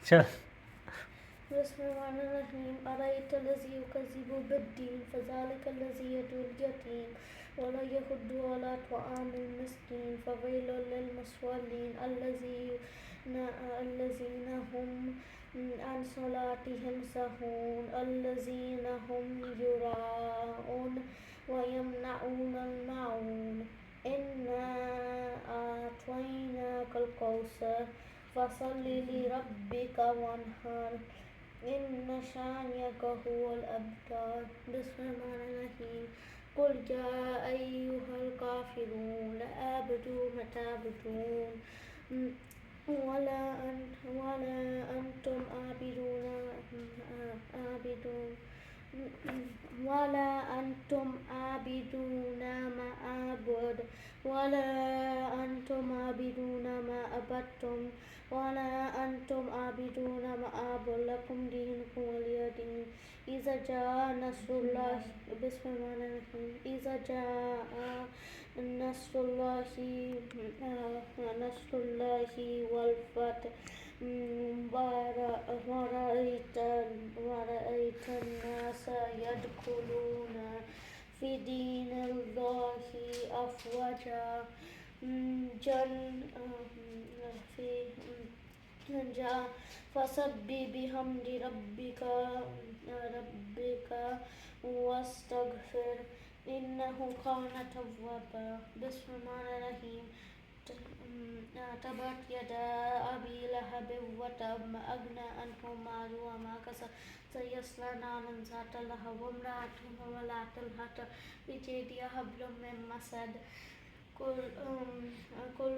चल। बिस्मिल्लाहिर्रहमानिर्रहीम अरायतल्लज़ी युकज़्ज़िबु बिद्दीन फ़ज़ालिकल्लज़ी यदुल यतीम वला यहुद्दु अला त्वआमिल मिस्कीन फ़वैलुल लिलमुसव्वलीन अल्लज़ीना हुम अन सलातिहिम साहून अल्लज़ीना हुम युराऊन व यमनऊनल माऊन इन्ना अअतैनाकल कौसर फ़सल्लि लिरब्बिका वन्हर इन्ना शानिअका हुवल अबतर। बिस्मिल्लाहिर्रहमानिर्रहीम कुल या अय्युहल काफिरून ला अअबुदु मा तअबुदून वला अंतुम आबिदून मा अअबुद वला अंतुम आबिदून मा अबदतुम वला अंतुम आबिदून मा अअबुद लकुम दीनुकुम वलिय दीन। इज़ा जाअ नस्रुल्लाहि वल फतह वरअयतन नास यदखुलूना फी दीनिल्लाहि अफ़वाजा फसब्बिह बिहम्दि रब्बिका वस्तगफिर इन्नहु काना तव्वाबा। बिस्मिल्लाहिर्रहमानिर्रहीम तब्बत यदा अबी लहबिन व तब मा अगना अन्हु मालुहु व मा कसब सयस्ला नारन ज़ाता लहब वम्रअतुहु हम्मालातल हतब फी जीदिहा हब्लुम मिन मसद। कुल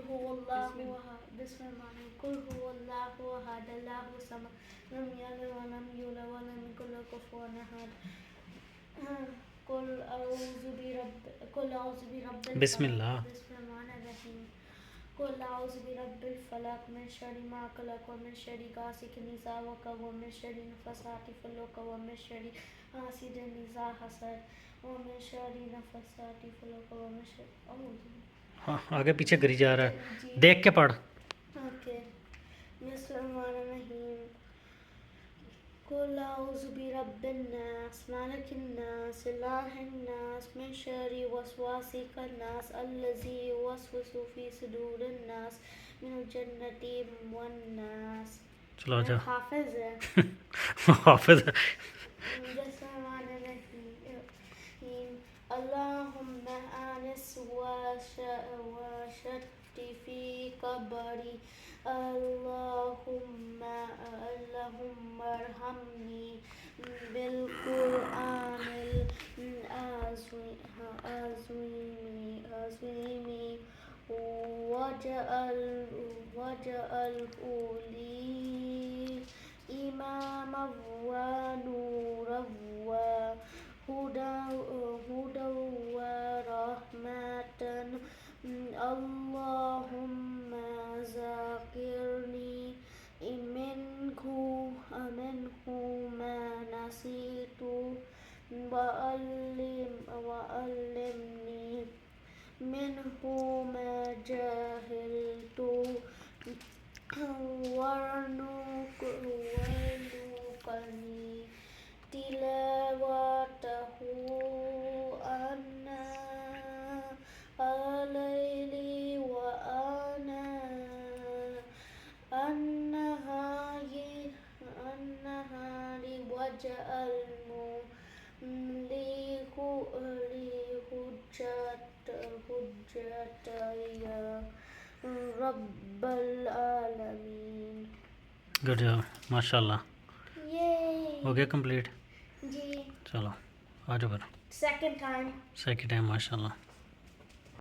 हुवल्लाहु अहद अल्लाहु समद लम यलिद व लम यूलद व लम यकुल लहु कुफुवन अहद। कुल अऊज़ु बिरब्बिल बिस्मिल्लाह। बिस्मिल्लाहिर्रहमानिर्रहीम कुल अऊज़ु बिरब्बिल फलक मिन शर्रि मा खलक़ व मिन शर्रि गासिकिन इज़ा वक़ब व मिन शर्रि नफ़्फ़ासाति फ़िल उक़द व मिन शर्रि हासिदिन इज़ा हसद व मिन शर्रि नफ़्फ़ासाति फ़िल उक़द व मिन शर्रि हाँ, आगे पीछे करी जा रहा है, देख के पढ़। ओके। बिस्मिल्लाहिर्रहमानिर्रहीम कुल अऊज़ु बिरब्बिन नास मालिकिन नास इलाहिन नास मिन शर्रि वस्वासिल नास अल्लज़ी युवस्विसु फी सुदूरिन नास मिनल जन्नति वन नास। चलो जा। हाफिज़ है। हाफिज़ है। बिस्मिल्लाहिर्रहमानिर्रहीम अल्लाहुम्मा आनिस व शत्ति फी क़ब्री अल्लाहुम्मा अरहमनी बिल क़ुरआनिल अज़ीम वजअलहु ली इमामन व नूरन व हुदन व रहमतन। अल्लाहुम्मा ज़किरनी मिन्हु मा नसीतु व अल्लिमनी मिन्हु मा जहलतु वरज़ुक़नी तिलावतहु आना अल-लैलि व आना अन्नहारी वजअलहु ली हुज्जतया रब्बल आलमीन। गुड जॉब, माशाल्लाह। हो गया कंप्लीट? जी। चलो आ जाओ फिर। सेकंड टाइम माशाल्लाह।